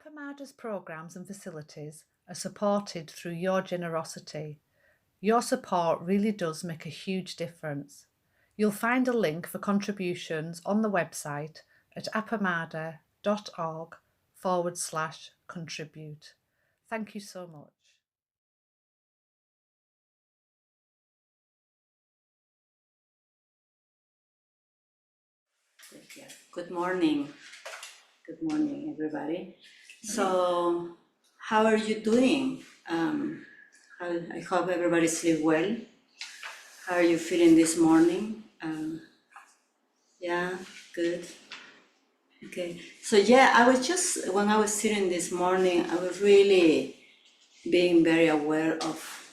Appamada's programs and facilities are supported through your generosity. Your support really does make a huge difference. You'll find a link for contributions on the website at appamada.org/contribute. Thank you so much. Good morning. Good morning, everybody. So, how are you doing? I hope everybody sleep well. How are you feeling this morning? Yeah, good. Okay. So yeah, when I was sitting this morning, I was really being very aware of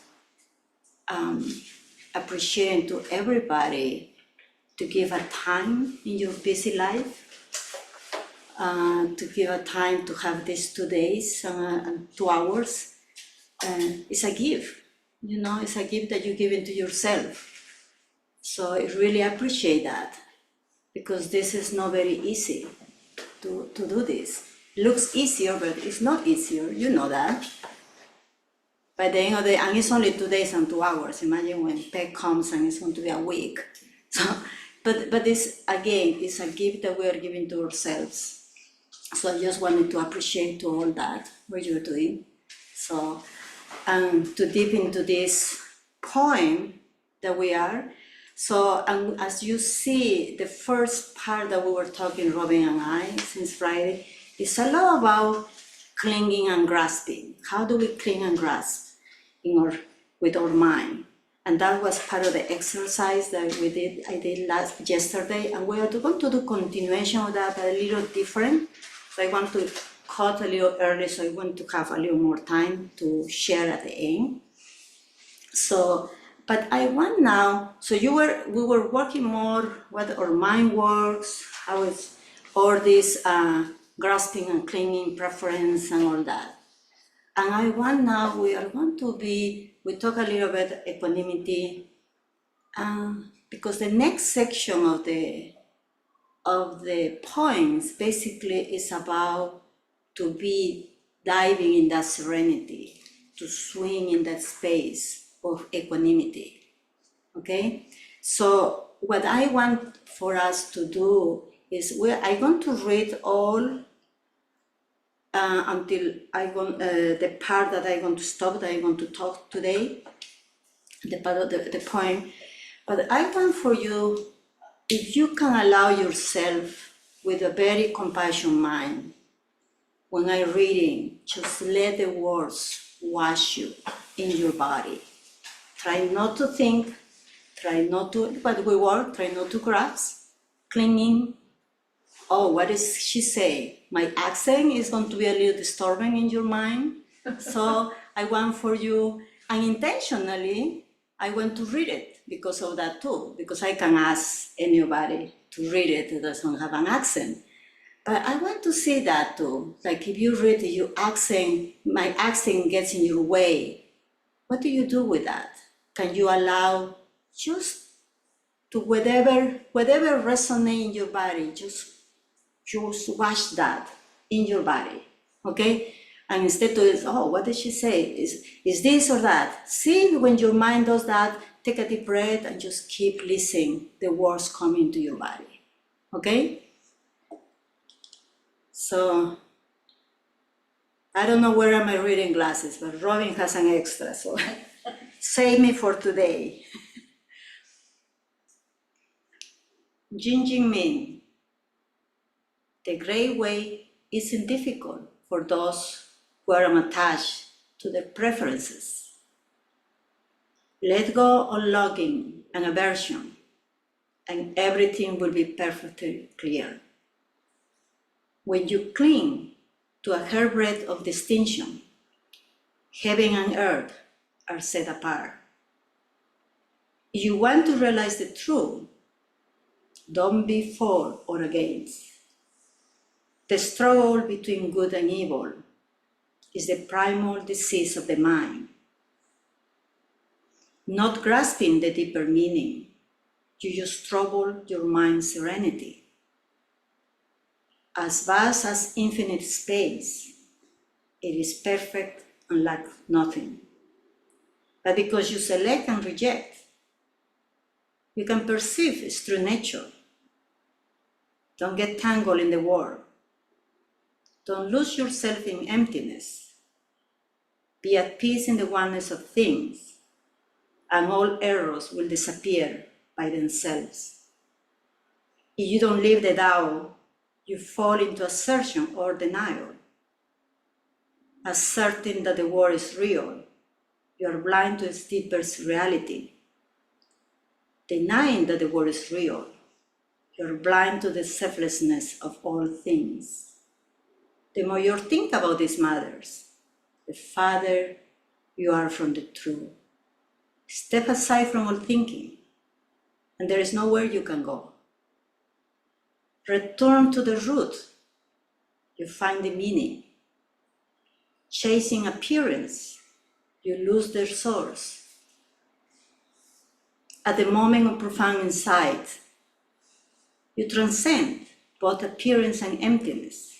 appreciating to everybody to give a time in your busy life. To give a time to have these 2 days and 2 hours, it's a gift, it's a gift that you give into yourself. So I really appreciate that, because this is not very easy to do this. It looks easier, but it's not easier, you know that. By the end of the day, and it's only 2 days and 2 hours. Imagine when PEC comes and it's going to be a week. So, but this, again, is a gift that we are giving to ourselves. So I just wanted to appreciate to all that, what you're doing. So, to deep into this poem that we are. So, as you see, the first part that we were talking, Robin and I, since Friday, is a lot about clinging and grasping. How do we cling and grasp with our mind? And that was part of the exercise that I did yesterday, and we are going to do continuation of that, but a little different. So I want to cut a little early, so I want to have a little more time to share at the end. So, but I want now, so we were working more what our mind works, how it's all this grasping and clinging preference and all that. And I want now, we talk a little bit equanimity, because the next section of the poems basically is about to be diving in that serenity, to swing in that space of equanimity, okay? So what I want for us to do is I'm going to read all until the part that I'm going to stop, that I'm going to talk today, the part of the poem. But I want for you, if you can allow yourself with a very compassionate mind, when I'm reading, just let the words wash you in your body. Try not to think, try not to grasp, clinging. Oh, what does she say? My accent is going to be a little disturbing in your mind. So I want for you, and intentionally, I want to read it because of that too, because I can ask anybody to read it that doesn't have an accent. But I want to see that too. Like if you read it, my accent gets in your way. What do you do with that? Can you allow just to whatever resonates in your body, just watch that in your body, okay? And instead of, what did she say? Is this or that? See, when your mind does that, take a deep breath and just keep listening, the words coming to your body, okay? So, I don't know where are my reading glasses, but Robin has an extra, so save me for today. Ming. The great way isn't difficult for those who are unattached to their preferences. Let go of longing and aversion, and everything will be perfectly clear. When you cling to a hairbreadth of distinction, heaven and earth are set apart. If you want to realize the truth, don't be for or against. The struggle between good and evil is the primal disease of the mind. Not grasping the deeper meaning, you just trouble your mind's serenity. As vast as infinite space, It is perfect and lacks nothing. But because you select and reject, you can perceive its true nature. Don't get tangled in the world. Don't lose yourself in emptiness. Be at peace in the oneness of things, and all errors will disappear by themselves. If you don't live the Tao, you fall into assertion or denial. Asserting that the world is real, you are blind to its deepest reality. Denying that the world is real, you are blind to the selflessness of all things. The more you think about these matters, the farther you are from the truth. Step aside from all thinking, and there is nowhere you can go. Return to the root, you find the meaning. Chasing appearance, you lose their source. At the moment of profound insight, you transcend both appearance and emptiness.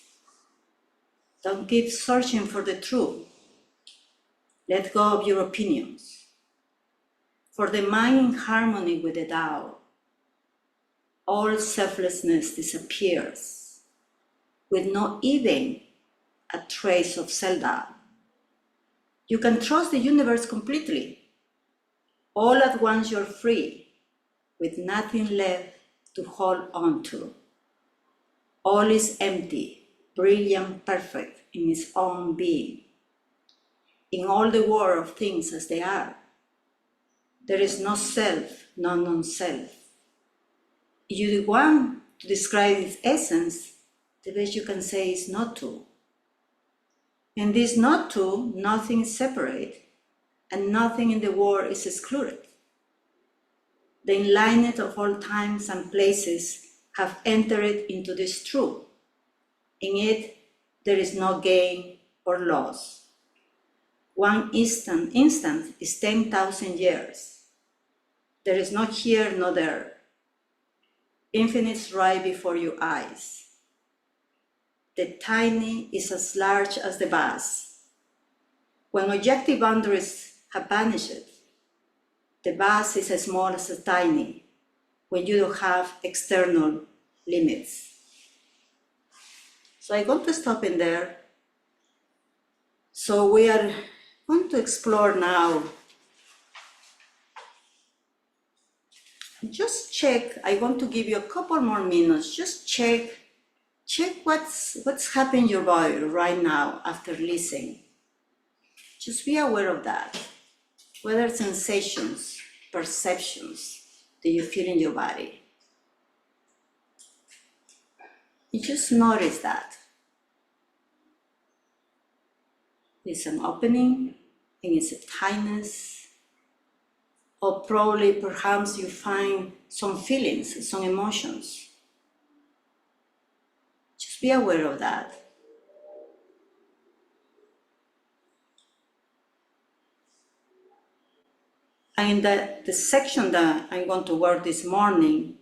Don't keep searching for the truth. Let go of your opinions. For the mind in harmony with the Tao, all selflessness disappears, with not even a trace of self-doubt. You can trust the universe completely. All at once you're free, with nothing left to hold on to. All is empty, brilliant, perfect in its own being. In all the world of things as they are, there is no self, no non-self. If you want to describe its essence, the best you can say is not two. In this not two, nothing is separate, and nothing in the world is excluded. The enlightened of all times and places have entered into this truth. In it, there is no gain or loss. One instant is 10,000 years. There is no here, no there. Infinite is right before your eyes. The tiny is as large as the vast. When objective boundaries have vanished, the vast is as small as the tiny when you don't have external limits. So I'm going to stop in there. So we are going to explore now. Just check, I want to give you a couple more minutes. Just check what's happening in your body right now after listening. Just be aware of that. What are sensations, perceptions that you feel in your body? You just notice that. It's an opening, and it's a tightness, or probably perhaps you find some feelings, some emotions. Just be aware of that. And the section that I'm going to work this morning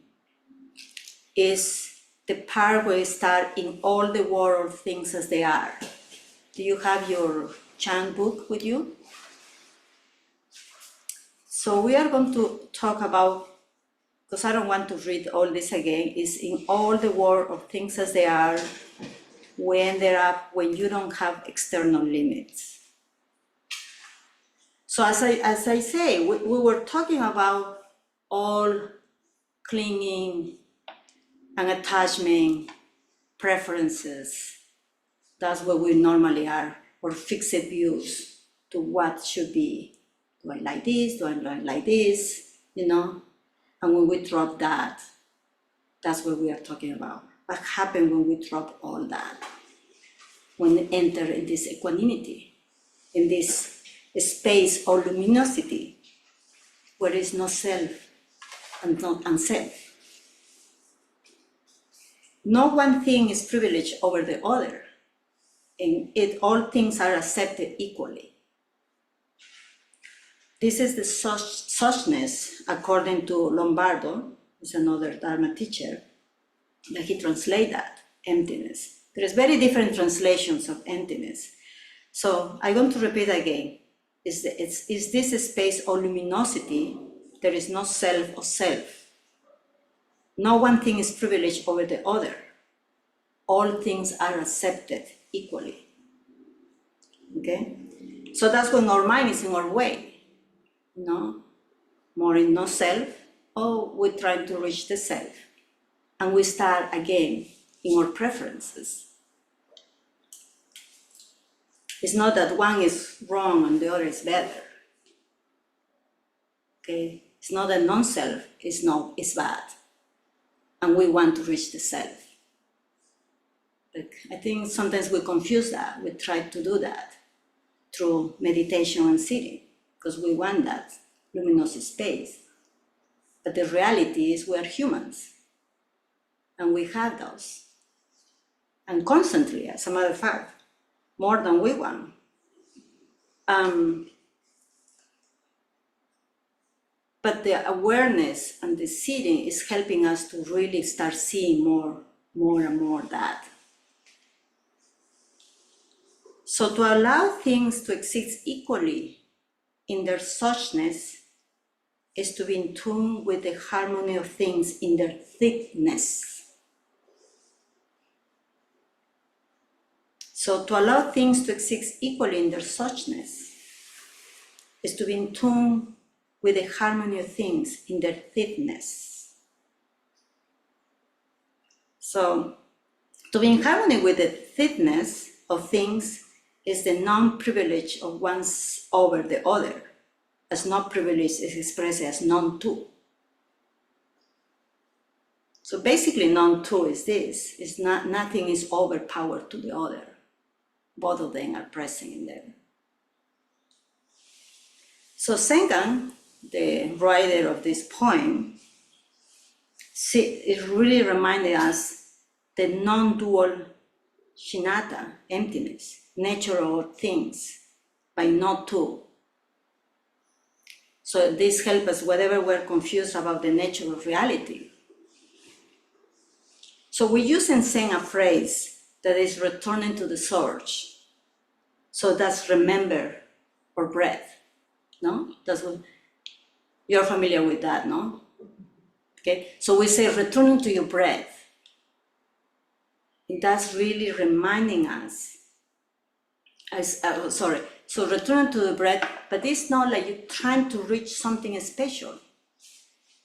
is the part where we start in all the world of things as they are. Do you have your chant book with you? So we are going to talk about, because I don't want to read all this again, is in all the world of things as they are, when they're up, when you don't have external limits. So as I say, we were talking about all clinging and attachment, preferences. That's what we normally are, or fixed views to what should be. Do I like this? Do I not like this? You know? And when we drop that, that's what we are talking about. What happens when we drop all that? When we enter in this equanimity, in this space or luminosity, where there is no self and no unself. No one thing is privileged over the other, and all things are accepted equally. This is the suchness, according to Lombardo, who's another Dharma teacher, that he translates that, emptiness. There's very different translations of emptiness. So I'm going to repeat again. Is this a space of luminosity? There is no self or self. No one thing is privileged over the other. All things are accepted equally. Okay? So that's when our mind is in our way. More in no self, or we're trying to reach the self. And we start again in our preferences. It's not that one is wrong and the other is better. Okay? It's not that non-self is bad. And we want to reach the self. But I think sometimes we confuse that. We try to do that through meditation and sitting, because we want that luminous space. But the reality is we are humans, and we have those. And constantly, as a matter of fact, more than we want. But the awareness and the sitting is helping us to really start seeing more and more that. So to allow things to exist equally in their suchness is to be in tune with the harmony of things in their thickness. So to allow things to exist equally in their suchness is to be in tune with the harmony of things in their thickness. So to be in harmony with the thickness of things is the non-privilege of one's over the other, as not privilege is expressed as non-two. So basically non-two is this, is not, nothing is overpowered to the other. Both of them are present in there. So Soeng, the writer of this poem, it really reminded us the non-dual shunyata, emptiness, nature of things, by not two. So this helps us whenever we're confused about the nature of reality. So we use in Hsin a phrase that is returning to the source. So that's remember or breath, no? That's what, you're familiar with that, no? Okay, so we say returning to your breath. And that's really reminding us, so returning to the breath, but it's not like you're trying to reach something special.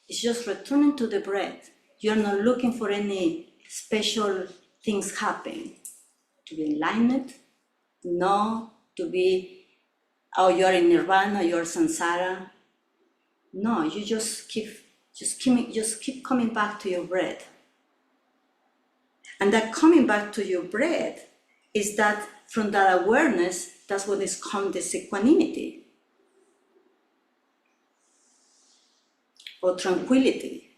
It's just returning to the breath. You're not looking for any special things happen. To be enlightened, no, to be, oh, you're in nirvana, you're samsara. No, you just keep coming back to your breath. And that coming back to your breath is that from that awareness, that's what is called this equanimity or tranquility.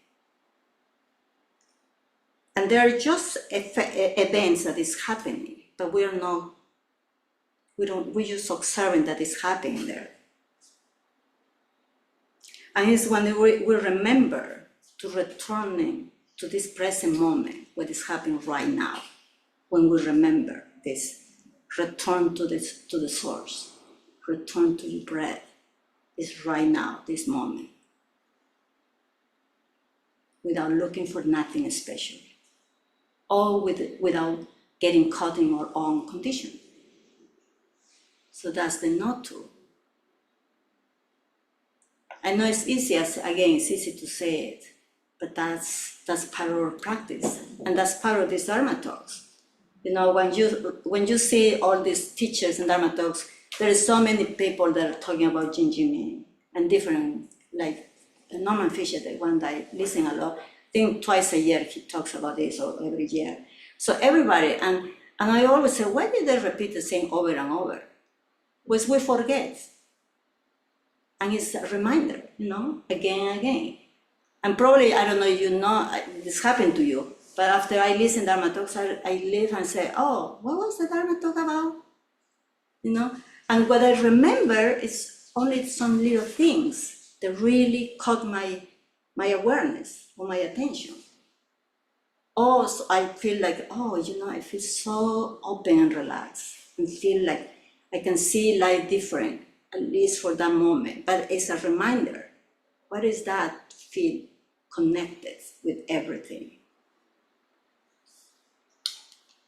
And there are just events that is happening, but we're just observing that is happening there. And it's when we remember to returning to this present moment, what is happening right now, when we remember this, return to the source, return to your breath, is right now, this moment, without looking for nothing special, or without getting caught in our own condition. So that's the not to. I know it's easy, it's easy to say it, but that's part of our practice, and that's part of these Dharma talks. You know, when you see all these teachers and Dharma talks, there is so many people that are talking about Ming and different, like Norman Fisher, the one that I listen a lot. I think twice a year he talks about this, or every year. So everybody, and I always say, why did they repeat the same over and over? Because we forget. And it's a reminder, again and again. And probably, I don't know, this happened to you, but after I listen to Dharma talks, I live and say, oh, what was the Dharma talk about? And what I remember is only some little things that really caught my awareness or my attention. Oh, so I feel like, I feel so open and relaxed, and feel like I can see life different, at least for that moment. But it's a reminder. What is that? Feel connected with everything.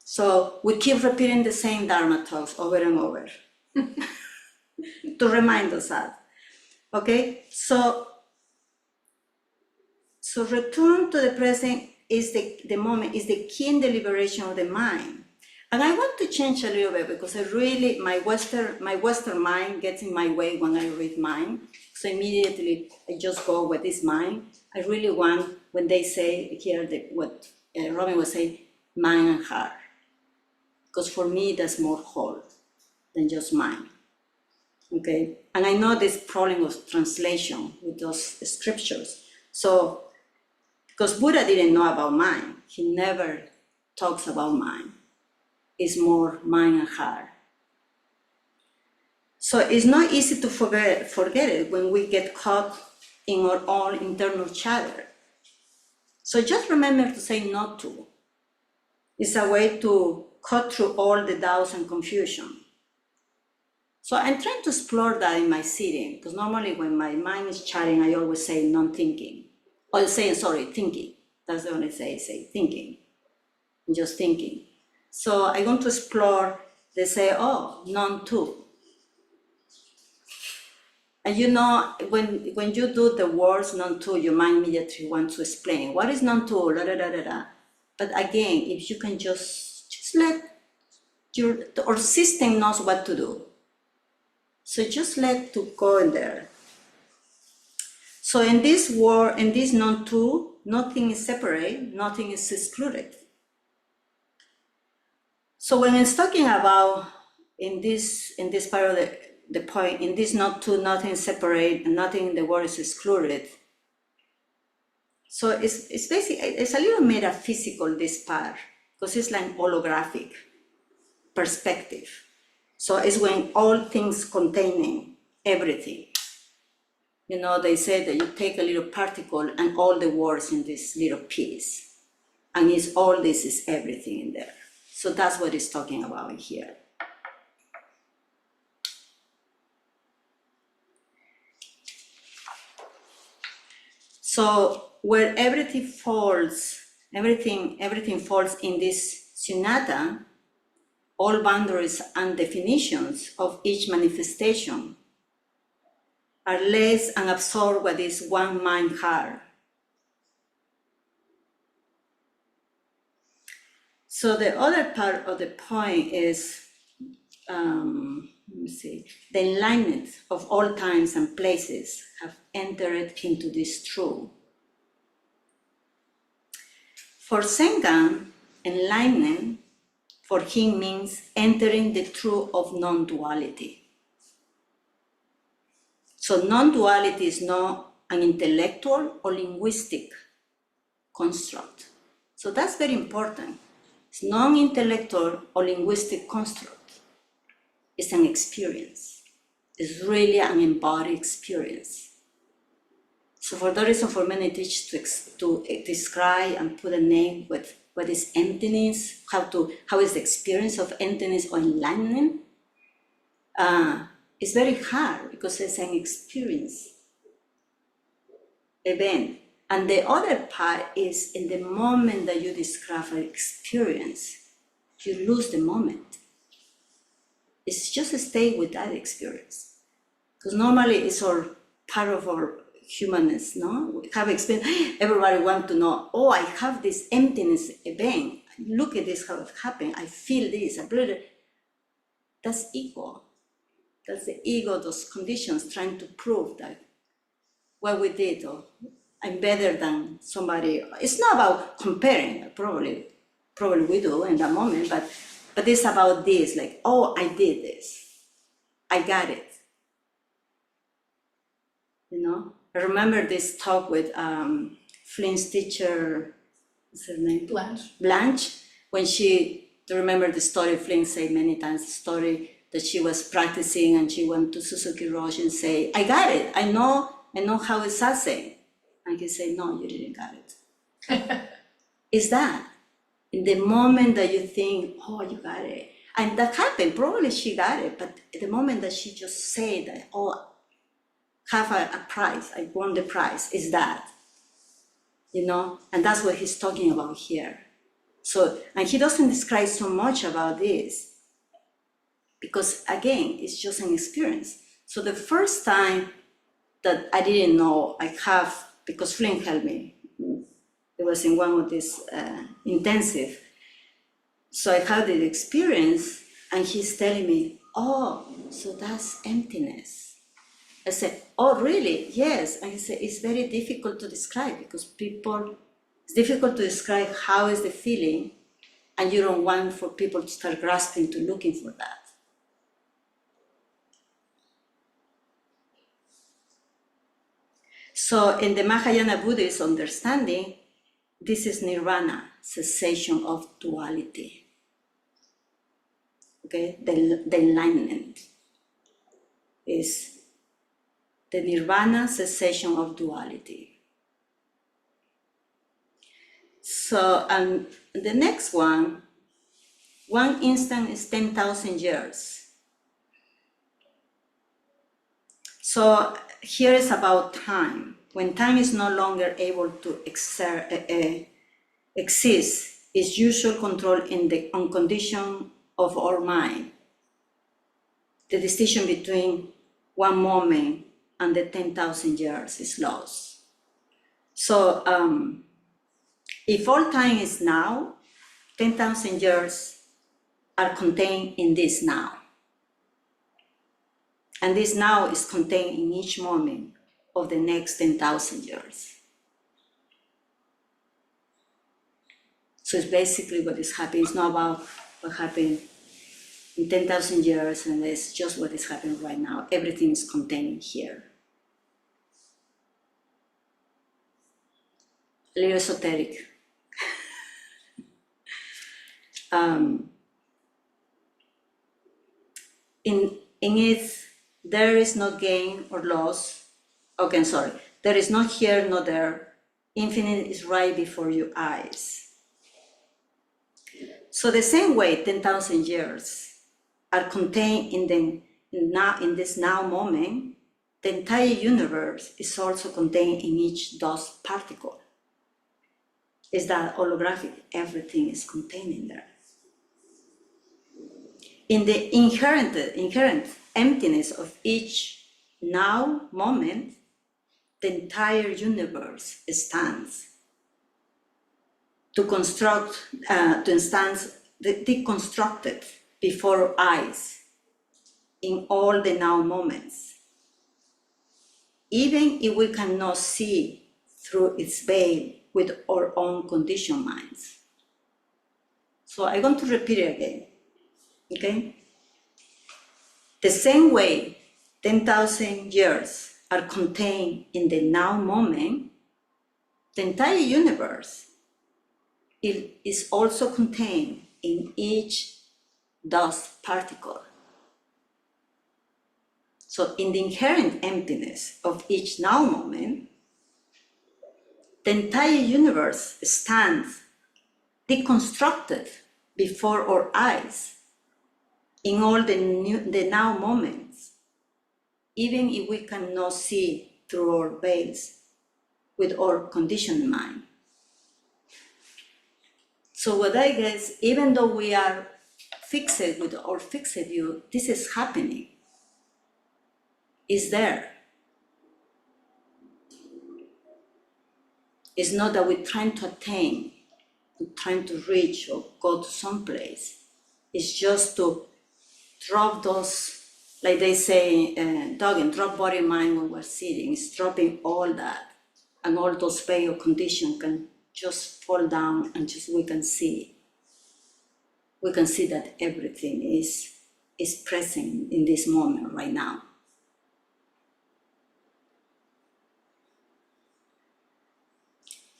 So we keep repeating the same Dharma talks over and over to remind us that. Okay, so return to the present is the moment, is the key in the liberation of the mind. And I want to change a little bit because I really, my Western mind gets in my way when I read mind. So immediately I just go with this mind. I really want, when they say here, what Robin was saying, mind and heart. Because for me, that's more whole than just mind. Okay, and I know this problem of translation with those scriptures. So, because Buddha didn't know about mind, he never talks about mind. It's more mind and heart. So it's not easy to forget it when we get caught in our own internal chatter. So just remember to say no to. It's a way to cut through all the doubts and confusion. So I'm trying to explore that in my sitting, because normally when my mind is chatting, I always say non-thinking. Or thinking. That's the only say thinking. I'm just thinking. So I want to explore, they say, non-to. And you know, when you do the words non-to, your mind immediately wants to explain, what is non-to, da da da da da. But again, if you can just let our system knows what to do. So just let to go in there. So in this word, in this non-to, nothing is separate, nothing is excluded. So when it's talking about in this part of the point, in this non-to, nothing is separate and nothing in the world is excluded. So it's basically, it's a little metaphysical, this part, because it's like holographic perspective. So it's when all things containing everything. You know, they say that you take a little particle and all the words in this little piece. And it's all this is everything in there. So that's what it's talking about here. So where everything falls in this sunnata, all boundaries and definitions of each manifestation are less and absorbed with this one mind heart. So the other part of the point is, the enlightenment of all times and places have entered into this truth. For Soeng, enlightenment for him means entering the truth of non-duality. So non-duality is not an intellectual or linguistic construct. So that's very important. It's non-intellectual or linguistic construct. It's an experience. It's really an embodied experience. So for that reason, for many teachers to describe and put a name with what is emptiness, how is the experience of emptiness or enlightenment, it's very hard because it's an experience event. And the other part is in the moment that you describe an experience, you lose the moment. It's just stay with that experience. Because normally it's all part of our humanness, no? We have experience, everybody wants to know, I have this emptiness event. Look at this, how it happened. I feel this, that's ego. That's the ego, those conditions trying to prove that what we did, or I'm better than somebody. It's not about comparing, probably we do in that moment, but it's about this, like, I did this. I got it. You know? I remember this talk with Flynn's teacher, what's her name? Blanche, when she, do you remember the story Flynn said many times, the story that she was practicing and she went to Suzuki Roshi and say, I got it, I know how it's satsang. And he said, no, you didn't got it. It's that. In the moment that you think, you got it, And that happened, probably she got it, but at the moment that she just said that, oh, have a prize, I won the prize, is that, and that's what he's talking about here. So, and he doesn't describe so much about this, because again, it's just an experience. So the first time that I didn't know I have, because Flynn helped me, it was in one of these intensive, so I had the experience, and he's telling me, oh, so that's emptiness. I said, oh, really? Yes. And he said, it's very difficult to describe, because it's difficult to describe how is the feeling, and you don't want for people to start grasping to looking for that. So in the Mahayana Buddhist understanding, this is nirvana, cessation of duality. Okay, the enlightenment is the nirvana, cessation of duality. So the next one instant is 10,000 years. So here is about time. When time is no longer able to exist, is usual control in the unconditioned of our mind. The distinction between one moment and the 10,000 years is lost. So if all time is now, 10,000 years are contained in this now. And this now is contained in each moment of the next 10,000 years. So it's basically what is happening. It's not about what happened in 10,000 years, and it's just what is happening right now. Everything is contained here. A little esoteric. In it, there is no gain or loss. Okay, I'm sorry. There is no here, no there. Infinite is right before your eyes. So the same way 10,000 years are contained in this now moment, the entire universe is also contained in each dust particle. Is that holographic? Everything is contained in there. In the inherent emptiness of each now moment, the entire universe stands. Deconstructed before our eyes in all the now moments. Even if we cannot see through its veil with our own conditioned minds. So I'm going to repeat it again, okay? The same way 10,000 years are contained in the now moment, the entire universe is also contained in each dust particle. So in the inherent emptiness of each now moment, the entire universe stands deconstructed before our eyes in all the now moments, even if we cannot see through our veils with our conditioned mind. So what I guess, even though we are fixed with our fixed view, this is happening, is there. It's not that we're trying to attain, we're trying to reach or go to some place. It's just to drop those, like they say, Dogen, drop body mind when we're sitting. It's dropping all that, and all those veil conditions can just fall down, and just we can see that everything is present in this moment right now.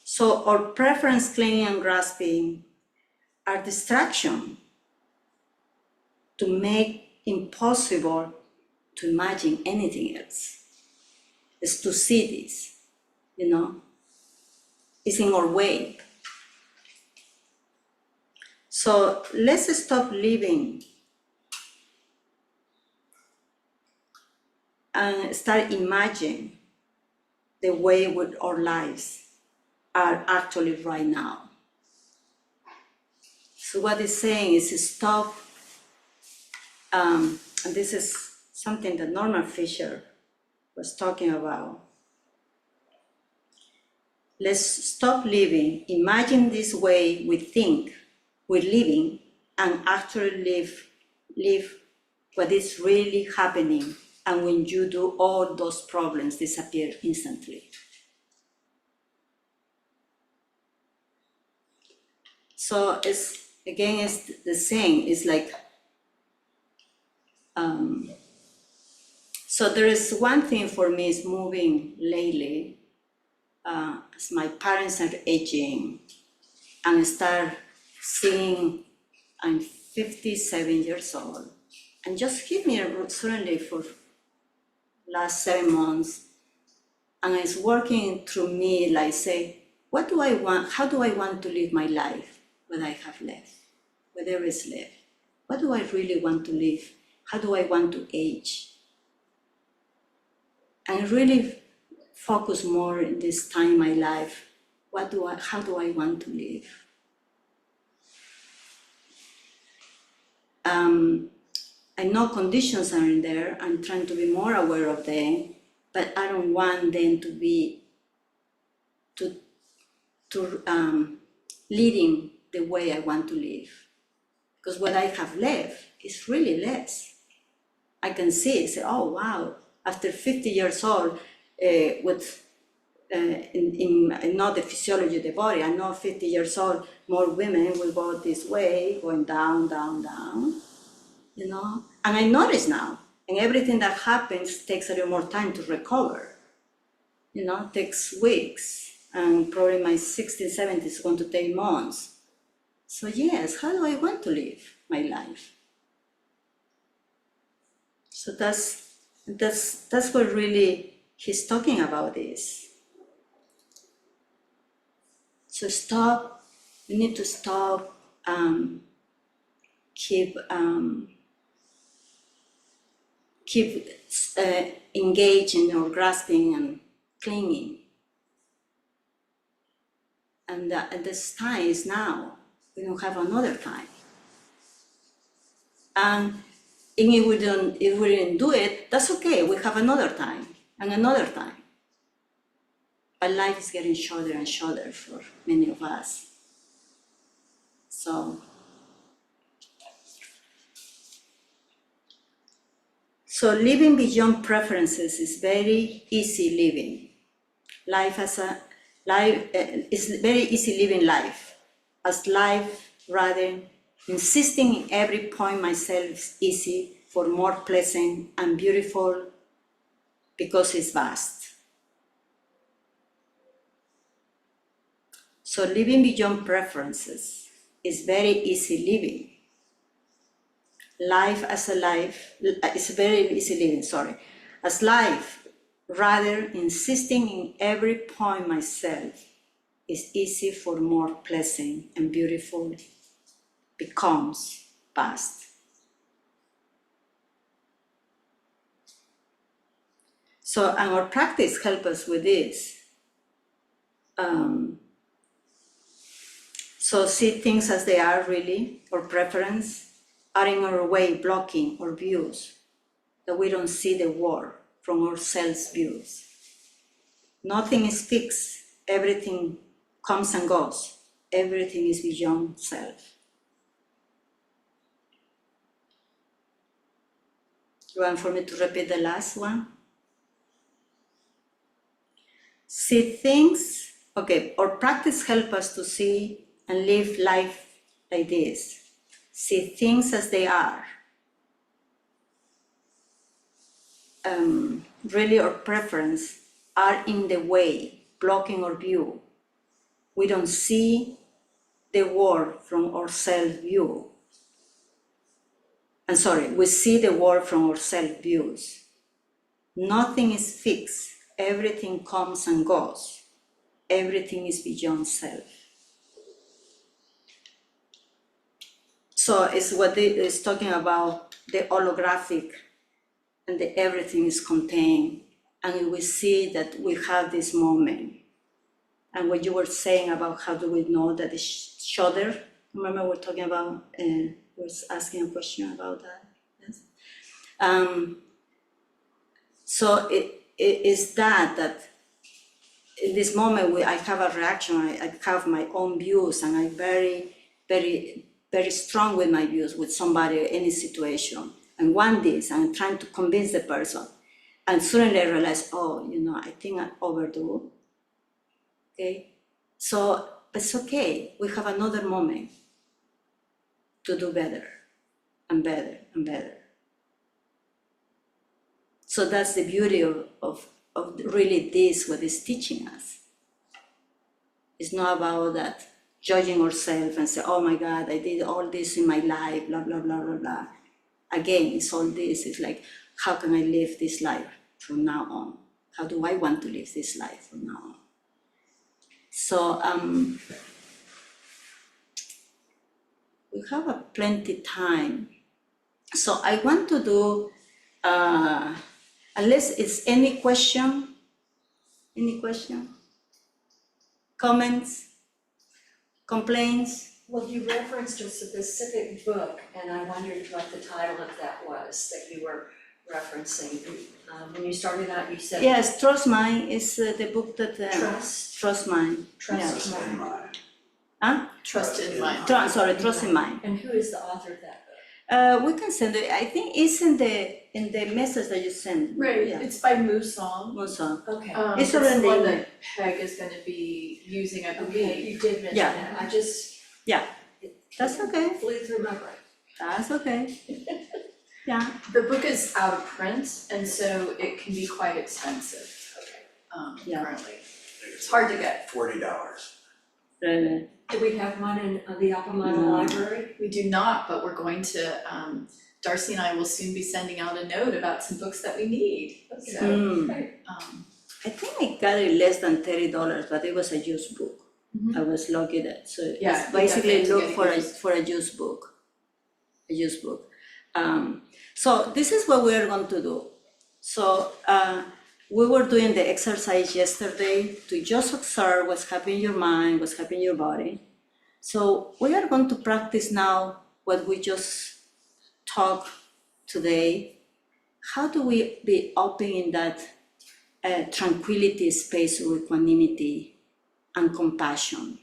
So our preference, clinging and grasping are distraction to make impossible to imagine anything else. Is to see this, it's in our way. So let's stop living and start imagining the way with our lives are actually right now. So what it's saying is stop, and this is something that Norman Fisher was talking about. Let's stop living, imagine this way we think we're living, and actually live what is really happening. And when you do, all those problems disappear instantly. So it's the same. It's like, so there is one thing for me is moving lately, as my parents are aging, and start seeing I'm 57 years old, and just hit me suddenly for last 7 months, and it's working through me, like say, what do I want? How do I want to live my life? What I have left, whatever is left. What do I really want to live? How do I want to age? And really focus more in this time in my life. How do I want to live? I know conditions are in there. I'm trying to be more aware of them, but I don't want them to be leading the way I want to live. Because what I have left is really less. I can see, say, oh wow, after 50 years old, I know the physiology of the body. I know 50 years old, more women will go this way, going down, down, down, you know? And I notice now, and everything that happens takes a little more time to recover, you know, takes weeks, and probably my 60s, 70s is going to take months. So yes, how do I want to live my life? So that's what really he's talking about this. So we need to stop, keep engaging or grasping and clinging. And this time is now. We don't have another time. And if we didn't do it, that's okay. We have another time and another time. But life is getting shorter and shorter for many of us. So living beyond preferences is very easy living. Is very easy living life. As life, rather, insisting in every point myself is easy, for more pleasant and beautiful, because it's vast. So living beyond preferences is very easy living. Life as a life is very easy living, As life, rather insisting in every point myself, is easy, for more pleasant and beautiful, becomes vast. So our practice helps us with this. So see things as they are really, or preference, are in our way, blocking our views, that we don't see the world from our self's views. Nothing is fixed, everything comes and goes, everything is beyond self. You want for me to repeat the last one? See things, okay, our practice helps us to see and live life like this. See things as they are. Really our preference are in the way, blocking our view. We don't see the world from our self view. We see the world from our self views. Nothing is fixed, everything comes and goes. Everything is beyond self. So it's what it's talking about, the holographic and everything is contained, and we see that we have this moment. And what you were saying about how do we know that it's shudder, remember we're talking about, was asking a question about that, yes? So it is that in this moment I have a reaction, I have my own views, and I'm very, very, very strong with my views with somebody or any situation, and want this, and I'm trying to convince the person. And suddenly I realize, oh, I think I overdo. Okay? So it's okay. We have another moment to do better and better and better. So that's the beauty of really this, what is teaching us. It's not about that judging ourselves and say, oh my God, I did all this in my life, blah, blah, blah, blah, blah. Again, it's all this. It's like, how can I live this life from now on? How do I want to live this life from now on? So we have a plenty time. So I want to do, unless it's any question, comments, complaints? Well, you referenced a specific book, and I wondered what the title of that was that you were referencing. When you started out, you said. Yes, Trust Mine is the book that. Trust Mine. Trust yes. in Mine. Huh? Trust in Mine. Trust in Mine. And who is the author of that book? We can send it. I think it's in the message that you sent. Right, Yeah. it's by Musong. Musong. Okay. It's It's already the one in that Peg is gonna be using, I Okay, believe. you did mention Yeah. that. I just. Yeah. it That's okay. Flew through my brain. That's okay. Yeah. The book is out of print, and so it can be quite expensive, Yeah. currently. It's hard to get. $40. Really. Do we have one in the Oppenheimer No. Library? We do not, but we're going to, Darcy and I will soon be sending out a note about some books that we need, so, Great. I think I got it less than $30, but it was a used book. Mhm. I was lucky that, so Yeah, it's basically definitely look getting for a used book. So this is what we are going to do. So we were doing the exercise yesterday to just observe what's happening in your mind, what's happening in your body. So we are going to practice now what we just talked today. How do we be open in that tranquility space of equanimity and compassion?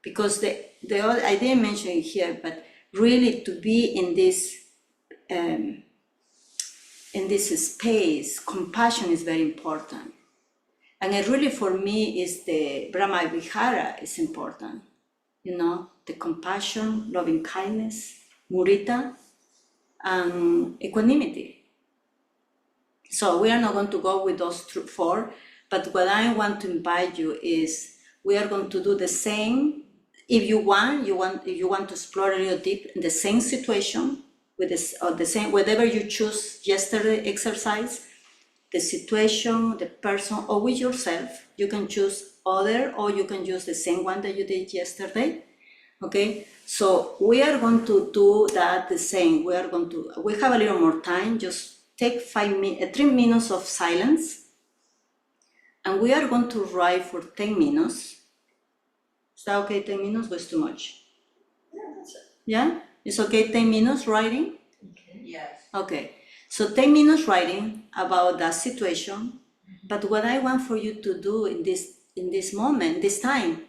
Because the other, I didn't mention it here, but really to be in this space, compassion is very important. And it really for me is the Brahma Vihara is important. The compassion, loving kindness, mudita, and equanimity. So we are not going to go with those four, but what I want to invite you is we are going to do the same. If you want to explore a little deep in the same situation with this, or the same, whatever you choose yesterday exercise, the situation, the person, or with yourself, you can choose other, or you can use the same one that you did yesterday. Okay, so we are going to do that the same. We have a little more time, just take 3 minutes of silence, and we are going to write for 10 minutes. Is that okay, 10 minutes was too much? Yeah, that's it. Yeah, it's okay, 10 minutes writing? Okay. Yes. Okay, so 10 minutes writing about that situation, but what I want for you to do in this moment, this time,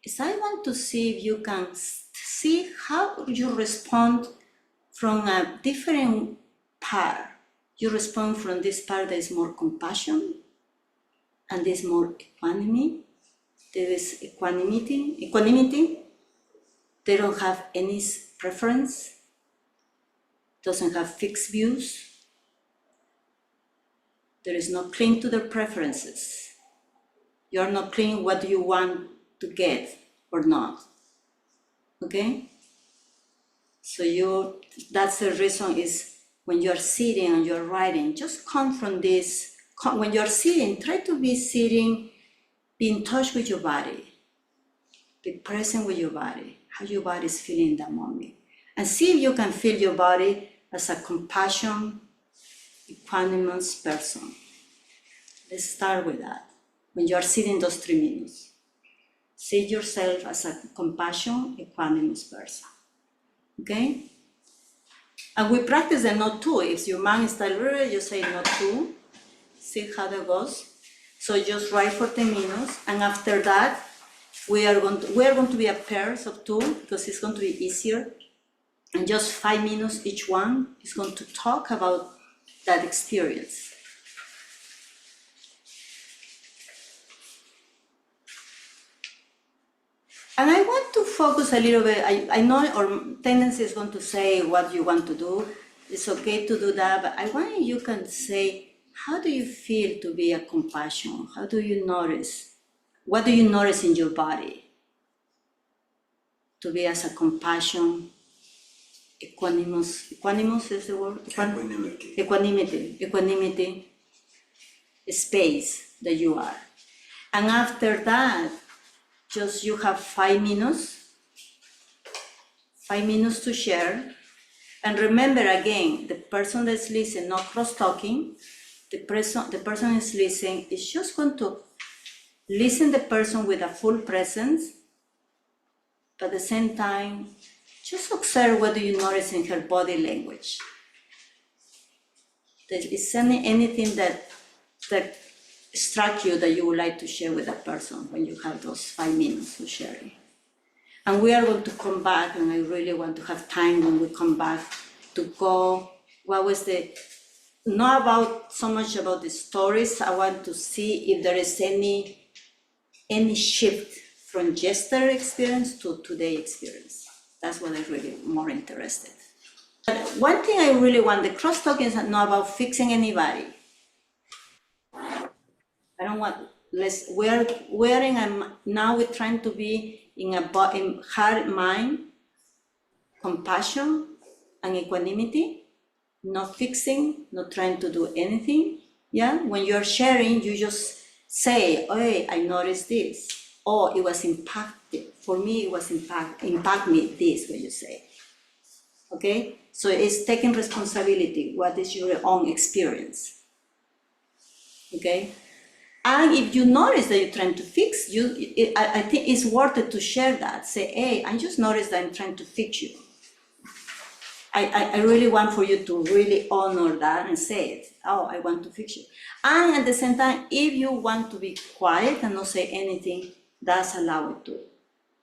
is I want to see if you can see how you respond from a different part. You respond from this part that is more compassion, and this more equanimity. There is equanimity. They don't have any preference, doesn't have fixed views. There is no cling to their preferences. You are not clinging what you want to get or not. Okay? So that's the reason is when you're sitting and you're writing, just come from this. When you're sitting, try to be sitting, be in touch with your body. Be present with your body, how your body is feeling in that moment. And see if you can feel your body as a compassion equanimous person. Let's start with that. When you are sitting those 3 minutes, see yourself as a compassion, equanimous person. Okay? And we practice the not to. If your mind is tired, you say not to. See how that goes. So just write for 10 minutes, and after that, we are going to be a pairs of 2 because it's going to be easier. And just 5 minutes each one is going to talk about that experience. And I want to focus a little bit. I know our tendency is going to say what you want to do. It's okay to do that, but I want you can say, how do you feel to be a compassion? How do you notice? What do you notice in your body? To be as a compassion, equanimous is the word? Equanimity, space that you are. And after that, just you have 5 minutes to share. And remember again, the person that's listening, not cross-talking, the person is listening is just going to listen the person with a full presence, but at the same time, just observe what do you notice in her body language. Is anything that struck you that you would like to share with that person when you have those 5 minutes of sharing. And we are going to come back, and I really want to have time when we come back to go, what was not about so much about the stories. I want to see if there is any shift from yesterday's experience to today's experience. That's what I'm really more interested. But one thing I really want, the cross-talking is not about fixing anybody. I don't want, now we're trying to be in heart, mind, compassion, and equanimity, not fixing, not trying to do anything. Yeah, when you're sharing, you just say, oh, hey, I noticed this. Oh, it was impacted. For me, it was impact me this, what you say. Okay? So it's taking responsibility. What is your own experience? Okay? And if you notice that you're trying to fix, I think it's worth it to share that. Say, hey, I just noticed that I'm trying to fix you. I really want for you to really honor that and say it. Oh, I want to fix you. And at the same time, if you want to be quiet and not say anything, that's allowed too.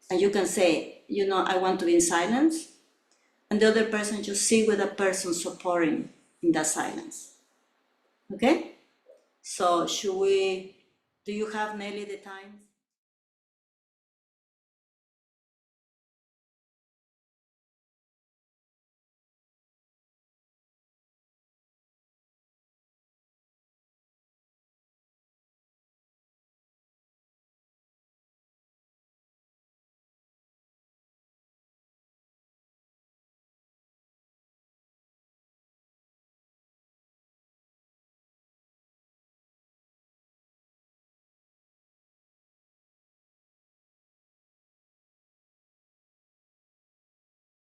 And you can say, I want to be in silence. And the other person just sit with that person supporting in that silence. Okay? So do you have, Nelly, the time?